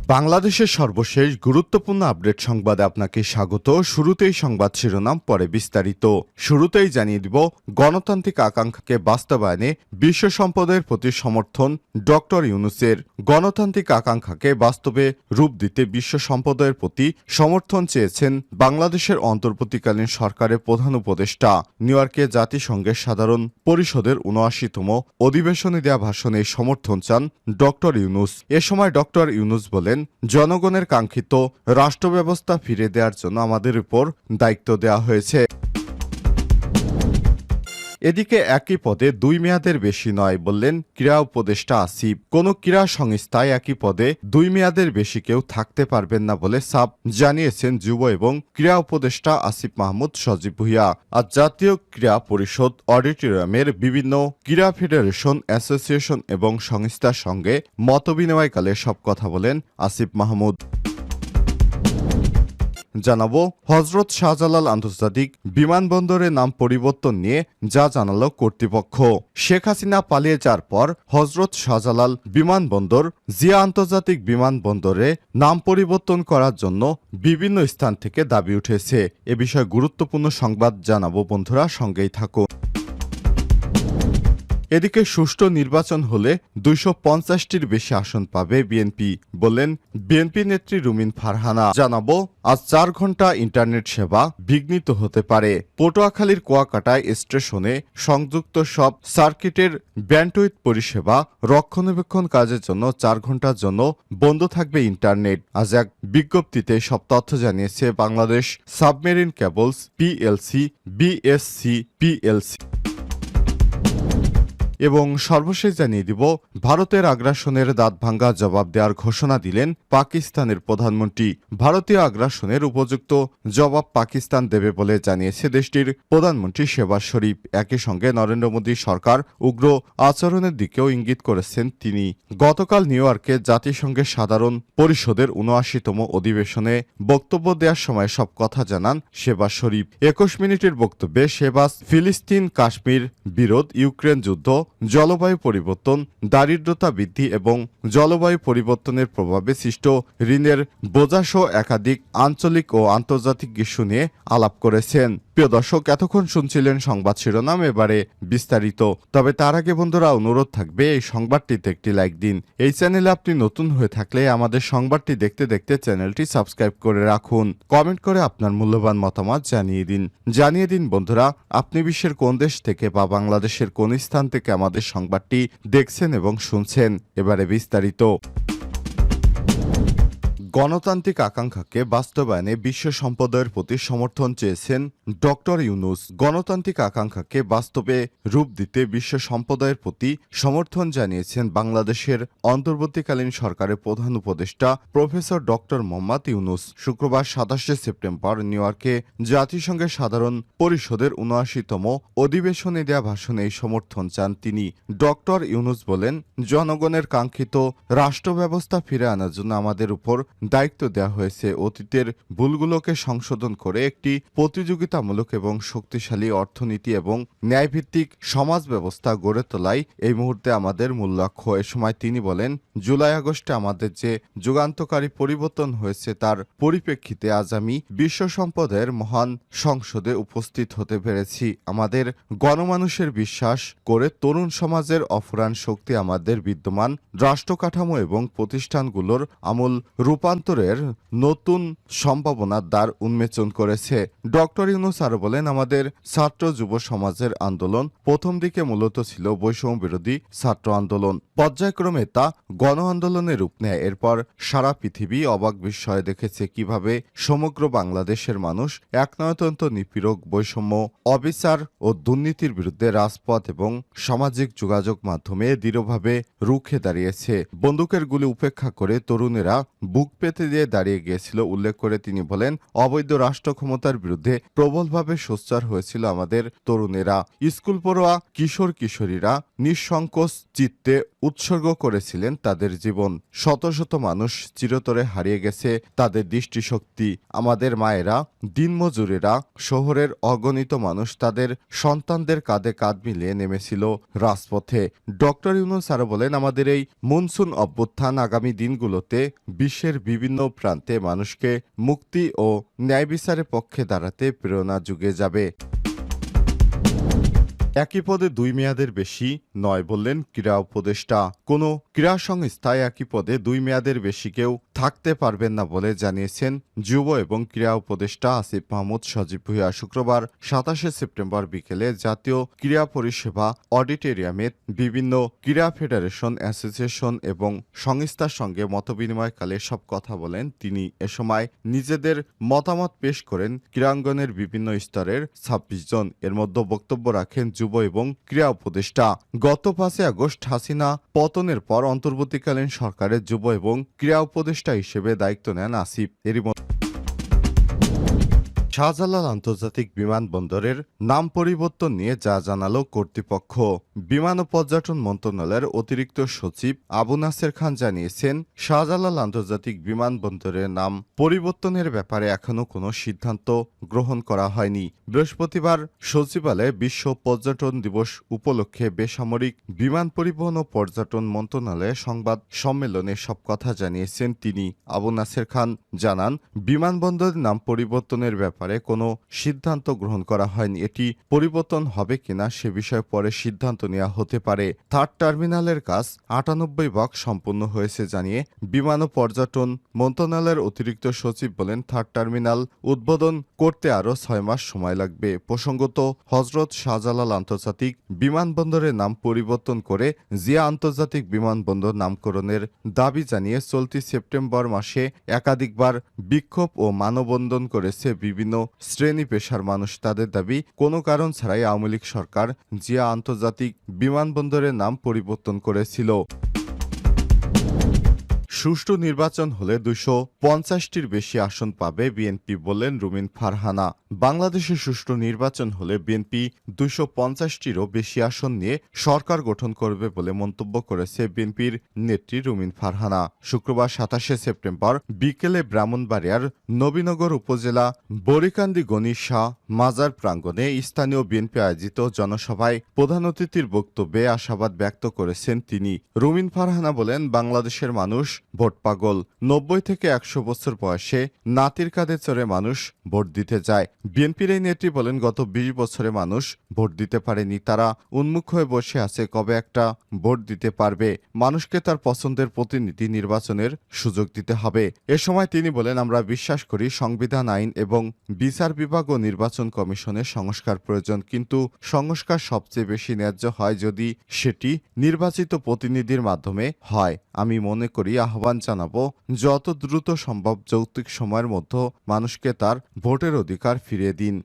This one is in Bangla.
বাংলাদেশের সর্বশেষ গুরুত্বপূর্ণ আপডেট সংবাদে আপনাকে স্বাগত। শুরুতেই সংবাদ শিরোনাম, পরে বিস্তারিত। শুরুতেই জানিয়ে দিব, গণতান্ত্রিক আকাঙ্ক্ষাকে বাস্তবায়নে বিশ্ব সম্পদের প্রতি সমর্থন ডক্টর ইউনূসের। গণতান্ত্রিক আকাঙ্ক্ষাকে বাস্তবে রূপ দিতে বিশ্ব সম্প্রদায়ের প্রতি সমর্থন চেয়েছেন বাংলাদেশের অন্তর্বর্তীকালীন সরকারের প্রধান উপদেষ্টা। নিউ ইয়র্কে জাতিসংঘের সাধারণ পরিষদের ৭৯তম অধিবেশনে দেয়া ভাষণে সমর্থন চান ডক্টর ইউনূস। এ সময় ডক্টর ইউনূস বলেন, জনগণের কাঙ্ক্ষিত রাষ্ট্র ব্যবস্থা ফিরে দেওয়ার জন্য আমাদের উপর দায়িত্ব দেওয়া হয়েছে। এদিকে একই পদে ২ মেয়াদের বেশি নয় বললেন ক্রীড়া উপদেষ্টা আসিফ। কোনো ক্রীড়া সংস্থায় একই পদে ২ মেয়াদের বেশি কেউ থাকতে পারবেন না বলে সাফ জানিয়েছেন যুব এবং ক্রীড়া উপদেষ্টা আসিফ মাহমুদ সজীব ভুঁইয়া। আজ জাতীয় ক্রীড়া পরিষদ অডিটোরিয়ামের বিভিন্ন ক্রীড়া ফেডারেশন, অ্যাসোসিয়েশন এবং সংস্থার সঙ্গে মতবিনিময়কালে সব কথা বলেন আসিফ মাহমুদ। জানাবো, হযরত শাহজালাল আন্তর্জাতিক বিমানবন্দরের নাম পরিবর্তন নিয়ে যা জানালো কর্তৃপক্ষ। শেখ হাসিনা পালিয়ে যাওয়ার পর হযরত শাহজালাল বিমানবন্দর জিয়া আন্তর্জাতিক বিমানবন্দরে নাম পরিবর্তন করার জন্য বিভিন্ন স্থান থেকে দাবি উঠেছে। এ বিষয়ে গুরুত্বপূর্ণ সংবাদ জানাবো, বন্ধুরা সঙ্গেই থাকুন। এদিকে সুষ্ঠু নির্বাচন হলে ২৫০টির বেশি আসন পাবে বিএনপি, বললেন বিএনপি নেত্রী রুমিন ফারহানা। জানাবো, আজ ৪ ঘণ্টা ইন্টারনেট সেবা বিঘ্নিত হতে পারে। পটুয়াখালীর কুয়াকাটায় স্টেশনে সংযুক্ত সব সার্কিটের ব্যান্ডউইথ পরিষেবা রক্ষণাবেক্ষণ কাজের জন্য ৪ ঘণ্টার জন্য বন্ধ থাকবে ইন্টারনেট। আজ এক বিজ্ঞপ্তিতে সব তথ্য জানিয়েছে Bangladesh submarine cables PLC, BSc PLC. এবং সর্বশেষ জানিয়ে দিব, ভারতের আগ্রাসনের দাঁতভাঙ্গা জবাব দেওয়ার ঘোষণা দিলেন পাকিস্তানের প্রধানমন্ত্রী। ভারতীয় আগ্রাসনের উপযুক্ত জবাব পাকিস্তান দেবে বলে জানিয়েছে দেশটির প্রধানমন্ত্রী শেহবাজ শরীফ। একই সঙ্গে নরেন্দ্র মোদী সরকার উগ্র আচরণের দিকেও ইঙ্গিত করেছেন তিনি। গতকাল নিউ ইয়র্কে জাতিসংঘের সাধারণ পরিষদের ৭৯তম অধিবেশনে বক্তব্য দেওয়ার সময় সব কথা জানান শেহবাজ শরীফ। ২১ মিনিটের বক্তব্যে শেহবাজ ফিলিস্তিন কাশ্মীর বিরোধ, ইউক্রেন যুদ্ধ, জলবায়ু পরিবর্তন, দারিদ্রতা বৃদ্ধি এবং জলবায়ু পরিবর্তনের প্রভাবে সৃষ্ট ঋণের বোঝাসহ একাধিক আঞ্চলিক ও আন্তর্জাতিক ইস্যু নিয়ে আলাপ করেছেন। প্রিয় দর্শক, এতক্ষণ শুনছিলেন সংবাদ শিরোনাম, এবারে বিস্তারিত। তবে তার আগে বন্ধুরা অনুরোধ থাকবে, এই সংবাদটিতে একটি লাইক দিন। এই চ্যানেলে আপনি নতুন হয়ে থাকলে আমাদের সংবাদটি দেখতে দেখতে চ্যানেলটি সাবস্ক্রাইব করে রাখুন। কমেন্ট করে আপনার মূল্যবান মতামত জানিয়ে দিন বন্ধুরা, আপনি বিশ্বের কোন দেশ থেকে বা বাংলাদেশের কোন স্থান থেকে আমাদের সংবাদটি দেখছেন এবং শুনছেন। এবারে বিস্তারিত। গণতান্ত্রিক আকাঙ্ক্ষাকে বাস্তবায়নে বিশ্ব সম্প্রদায়ের প্রতি সমর্থন চেয়েছেন ডক্টর ইউনূস। গণতান্ত্রিক আকাঙ্ক্ষাকে বাস্তবে রূপ দিতে বিশ্ব সম্প্রদায়ের প্রতি সমর্থন জানিয়েছেন বাংলাদেশের অন্তর্বর্তীকালীন সরকারের প্রধান উপদেষ্টা প্রফেসর ডক্টর মোহাম্মদ ইউনূস। শুক্রবার ২৭শে সেপ্টেম্বর নিউ ইয়র্কে জাতিসংঘের সাধারণ পরিষদের ৭৯তম অধিবেশনে দেয়া ভাষণে এই সমর্থন চান তিনি। ডক্টর ইউনূস বলেন, জনগণের কাঙ্ক্ষিত রাষ্ট্র ব্যবস্থা ফিরে আনার জন্য আমাদের উপর দায়িত্ব দেওয়া হয়েছে। অতীতের ভুলগুলোকে সংশোধন করে একটি প্রতিযোগিতামূলক এবং শক্তিশালী অর্থনীতি এবং ন্যায়ভিত্তিক সমাজ ব্যবস্থা গড়ে তোলাই এই মুহূর্তে আমাদের মূল লক্ষ্য। এ সময় তিনি বলেন, জুলাই আগস্টে আমাদের যে যুগান্তকারী পরিবর্তন হয়েছে তার পরিপ্রেক্ষিতে আজ আমি বিশ্ব সম্প্রদায়ের মহান সংসদে উপস্থিত হতে পেরেছি। আমাদের গণমানুষের বিশ্বাস করে তরুণ সমাজের অফুরান শক্তি আমাদের বিদ্যমান রাষ্ট্র কাঠামো এবং প্রতিষ্ঠানগুলোর আমূল রূপান্তরের নতুন সম্ভাবনার দ্বার উন্মোচন করেছে। ডক্টর ইউনূস আরো বলেন, আমাদের ছাত্র যুব সমাজের আন্দোলন প্রথম দিকে মূলত ছিল বৈষম্য বিরোধী ছাত্র আন্দোলন। পর্যায়ক্রমে তা গণ আন্দোলনে রূপ নেয়। এরপর সারা পৃথিবী অবাক বিস্ময়ে দেখেছে কিভাবে সমগ্র বাংলাদেশের মানুষ একনায়তন্ত্র, নিপীড়ক, বৈষম্য, অবিচার ও দুর্নীতির বিরুদ্ধে রাজপথ এবং সামাজিক যোগাযোগ মাধ্যমে দৃঢ়ভাবে রুখে দাঁড়িয়েছে। বন্দুকের গুলি উপেক্ষা করে তরুণেরা বুক পেতে দিয়ে দাঁড়িয়ে গিয়েছিল উল্লেখ করে তিনি বলেন, অবৈধ রাষ্ট্র ক্ষমতার বিরুদ্ধে প্রবলভাবে সোচ্চার হয়েছিল আমাদের তরুণেরা। স্কুল পড়ুয়া কিশোর কিশোরীরা নিঃসংকোচ চিত্তে উৎসর্গ করেছিলেন তাদের জীবন। শত শত মানুষ চিরতরে হারিয়ে গেছে তাদের দৃষ্টিশক্তি। আমাদের মায়েরা, দিনমজুরেরা, শহরের অগণিত মানুষ তাদের সন্তানদের কাঁধে কাঁধ মিলিয়ে নেমেছিল রাজপথে। ডক্টর ইউনূস আরও বলেন, আমাদের এই মনসুন অভ্যুত্থান আগামী দিনগুলোতে বিশ্বের বিভিন্ন প্রান্তে মানুষকে মুক্তি ও ন্যায় বিচারের পক্ষে দাঁড়াতে প্রেরণা জুগিয়ে যাবে। একই পদে 2 মেয়াদের বেশি নয় বললেন ক্রীড়া উপদেষ্টা। কোনো ক্রীড়া সংস্থায় একই পদে 2 মেয়াদের বেশি কেউ থাকতে পারবেন না বলে জানিয়েছেন যুব এবং ক্রীড়া উপদেষ্টা আসিফ মাহমুদ সজীব ভূঁইয়া। শুক্রবার 27 সেপ্টেম্বর বিকেলে জাতীয় ক্রীড়া পরিষেবা অডিটোরিয়ামে বিভিন্ন ক্রীড়া ফেডারেশন, অ্যাসোসিয়েশন এবং সংস্থার সঙ্গে মতবিনিময়কালে সব কথা বলেন তিনি। এ সময় নিজেদের মতামত পেশ করেন ক্রীড়াঙ্গনের বিভিন্ন স্তরের 26 জন। এর মধ্যে বক্তব্য রাখেন যুব এবং ক্রীড়া উপদেষ্টা। গত 5 আগস্ট হাসিনা পতনের পর অন্তর্বর্তীকালীন সরকারের যুব এবং ক্রীড়া উপদেষ্টা হিসেবে দায়িত্ব নেন আসিফ। এরই শাহজালাল আন্তর্জাতিক বিমানবন্দরের নাম পরিবর্তন নিয়ে যা জানালো কর্তৃপক্ষ। বিমান ও পর্যটন মন্ত্রণালয়ের অতিরিক্ত সচিব আবু নাসের খান জানিয়েছেন, শাহজালাল আন্তর্জাতিক বিমানবন্দরের নাম পরিবর্তনের ব্যাপারে এখনও কোনো সিদ্ধান্ত গ্রহণ করা হয়নি। বৃহস্পতিবার সচিবালয়ে বিশ্ব পর্যটন দিবস উপলক্ষে বেসামরিক বিমান পরিবহন ও পর্যটন মন্ত্রণালয়ে সংবাদ সম্মেলনে সব কথা জানিয়েছেন তিনি। আবু নাসের খান জানান, বিমানবন্দরের নাম পরিবর্তনের ব্যাপারে কোনো সিদ্ধান্ত গ্রহণ করা হয়নি। এটি পরিবর্তন হবে কিনা সে বিষয়ে পরে সিদ্ধান্ত নেওয়া হতে পারে। থার্ড টার্মিনালের কাজ 98% সম্পূর্ণ হয়েছে জানিয়ে বিমান ও পর্যটন মন্ত্রণালয়ের অতিরিক্ত সচিব বলেন, থার্ড টার্মিনাল উদ্বোধন করতে আরও 6 মাস সময় লাগবে। প্রসঙ্গত, হজরত শাহজালাল আন্তর্জাতিক বিমানবন্দরের নাম পরিবর্তন করে জিয়া আন্তর্জাতিক বিমানবন্দর নামকরণের দাবি জানিয়ে চলতি সেপ্টেম্বর মাসে একাধিকবার বিক্ষোভ ও মানববন্ধন করেছে বিভিন্ন শ্রেণী পেশার মানুষ। তাদের দাবি, কোনো কারণ ছাড়াই আওয়ামী লীগ সরকার জিয়া আন্তর্জাতিক বিমানবন্দরের নাম পরিবর্তন করেছিল। সুষ্ঠু নির্বাচন হলে 250টির বেশি আসন পাবে বিএনপি বললেন রুমিন ফারহানা। বাংলাদেশে সুষ্ঠু নির্বাচন হলে বিএনপি 250টিরও বেশি আসন নিয়ে সরকার গঠন করবে বলে মন্তব্য করেছে বিএনপির নেত্রী রুমিন ফারহানা। শুক্রবার 27 সেপ্টেম্বর বিকেলে ব্রাহ্মণবাড়িয়ার নবীনগর উপজেলা বরিকান্দি গণি শাহ মাজার প্রাঙ্গণে স্থানীয় বিএনপি আয়োজিত জনসভায় প্রধান অতিথির বক্তব্যে আশাবাদ ব্যক্ত করেছেন তিনি। রুমিন ফারহানা বলেন, বাংলাদেশের মানুষ ভোট পাগল। 90 থেকে 100 বছর বয়সে নাতির কাঁধে চড়ে মানুষ ভোট দিতে যায়। বিএনপির এই নেত্রী বলেন, গত 20 বছরে মানুষ ভোট দিতে পারেনি। তারা উন্মুখ হয়ে বসে আছে কবে একটা ভোট দিতে পারবে। মানুষকে তার পছন্দের প্রতিনিধি নির্বাচনের সুযোগ দিতে হবে। এ সময় তিনি বলেন, আমরা বিশ্বাস করি সংবিধান, আইন এবং বিচার বিভাগ ও নির্বাচন কমিশনের সংস্কার প্রয়োজন, কিন্তু সংস্কার সবচেয়ে বেশি ন্যায্য হয় যদি সেটি নির্বাচিত প্রতিনিধির মাধ্যমে হয়। আমি মনে করি আহ্বান জানাবো যত দ্রুত সম্ভব যৌক্তিক সময়ের মধ্যে মানুষকে তার ভোটের অধিকার ফিরিয়ে দিন।